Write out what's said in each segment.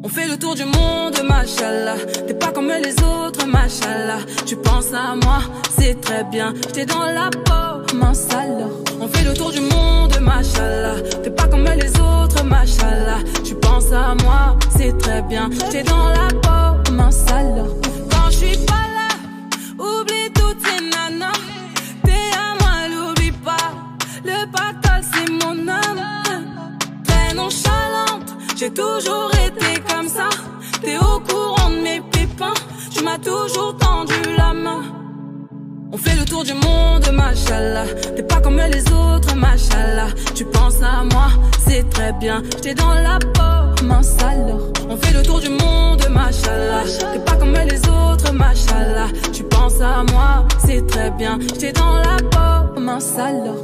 On fait le tour du monde, machallah. T'es pas comme les autres, machallah. Tu penses à moi, c'est très bien. J'étais dans la peau, mince alors. On fait le tour du monde, machallah. T'es pas comme les autres, machallah. Tu penses à moi, c'est très bien. J'étais dans la peau, mince alors. Quand je suis pas là, oublie toutes ces nanas. T'es à moi, l'oublie pas. Le pactole, c'est mon âme. Très nonchalante, j'ai toujours été comme ça. T'es au courant de mes pépins. Tu m'as toujours tendu la main. On fait le tour du monde, machallah. T'es pas comme les autres, machallah. Tu penses à moi, c'est très bien. J'étais dans la peau, mince alors. On fait le tour du monde, machallah. T'es pas comme les autres, machallah. Tu penses à moi, c'est très bien. J'étais dans la peau, mince alors.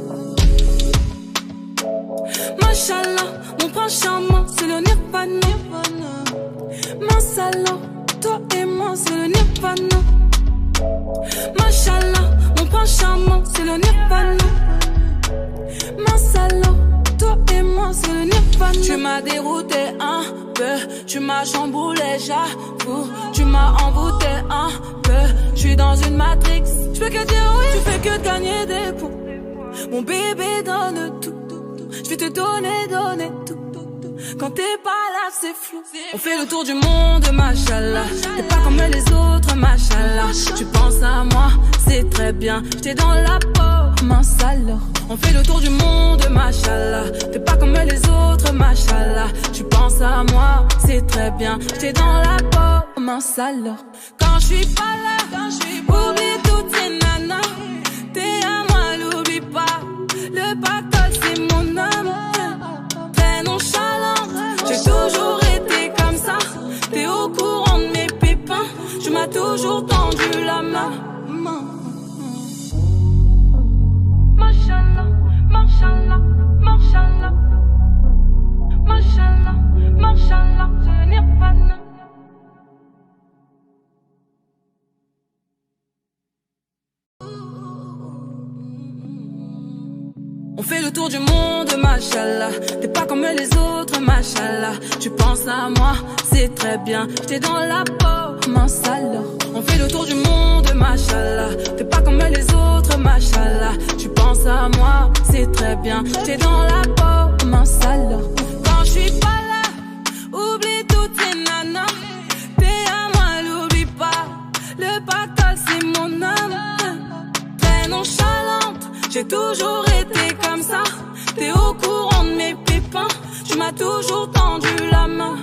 Machallah, mon prince charmant, c'est le nirvana. Mince alors, toi et moi, c'est le nirvana. Machallah, mon prince charmant, c'est le nirvana. Mince alors, toi et moi, c'est le nirvana. Tu m'as dérouté un peu, tu m'as chamboulé, j'avoue. Tu m'as envoûté un peu, je suis dans une matrix. Je peux que dire oui, tu fais que de gagner des points. Mon bébé donne tout. Je vais te donner tout. Quand t'es pas là, c'est flou. On fait le tour du monde, machallah. T'es pas comme les autres, machallah. Tu penses à moi, c'est très bien. J'étais dans la peau, mince alors. On fait le tour du monde, machallah. T'es pas comme les autres, machallah. Tu penses à moi, c'est très bien. J'étais dans la peau, mince alors. Quand je suis pas là, oublie toutes ces nanas. T'es à moi, l'oublie pas. Le pactole, c'est mon âme. Très nonchalante, j'ai toujours été comme ça. T'es au courant de mes pépins. Tu m'as toujours tendu la main. Machallah, machallah, machallah. Machallah, machallah, c'est le nirvana. On fait le tour du monde, machallah. T'es pas comme les autres, machallah. Tu penses à moi, c'est très bien. J'étais dans la peau, mince alors. On fait le tour du monde, machallah. T'es pas comme les autres, machallah. Tu penses à moi, c'est très bien. J'étais dans la peau, mince alors. Quand je suis pas là, oublie toutes ces nanas. T'es à moi, l'oublie pas. Le pactole, c'est mon âme. Très nonchalante, j'ai toujours été comme ça. T'es au courant de mes pépins. Tu m'as toujours tendu la main.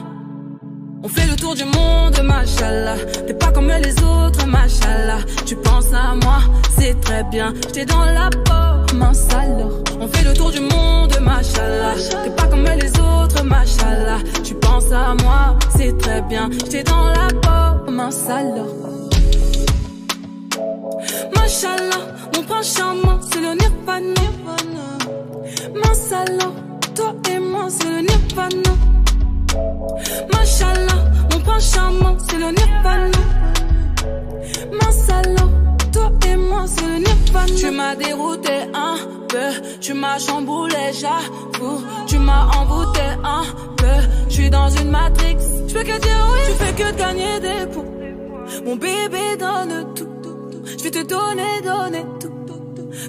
On fait le tour du monde, machallah. T'es pas comme les autres, machallah. Tu penses à moi, c'est très bien. J'étais dans la peau, mince alors. On fait le tour du monde, machallah. T'es pas comme les autres, machallah. Tu penses à moi, c'est très bien. J'étais dans la peau, mince alors. Machallah, mon prince charmant, c'est le nirvana. Mince alors, toi et moi, c'est le nirvana. Machallah, mon prince charmant, c'est le nirvana. Mince alors, toi et moi, c'est le nirvana. Tu m'as dérouté un peu, tu m'as chamboulé, j'avoue. Tu m'as envoûté un peu, je suis dans une matrix. Je peux que dire oui, tu fais que de gagner des points. Mon bébé donne tout. Je vais te donner tout.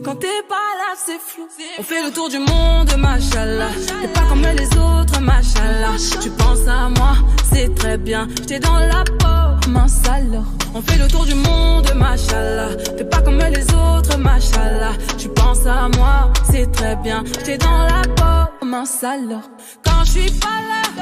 Quand t'es pas là, c'est flou. On fait le tour du monde, machallah. T'es pas comme les autres, machallah. Tu penses à moi, c'est très bien. J'étais dans la peau, mince alors. On fait le tour du monde, machallah. T'es pas comme les autres, machallah. Tu penses à moi, c'est très bien. J'étais dans la peau, mince alors. Quand je suis pas là,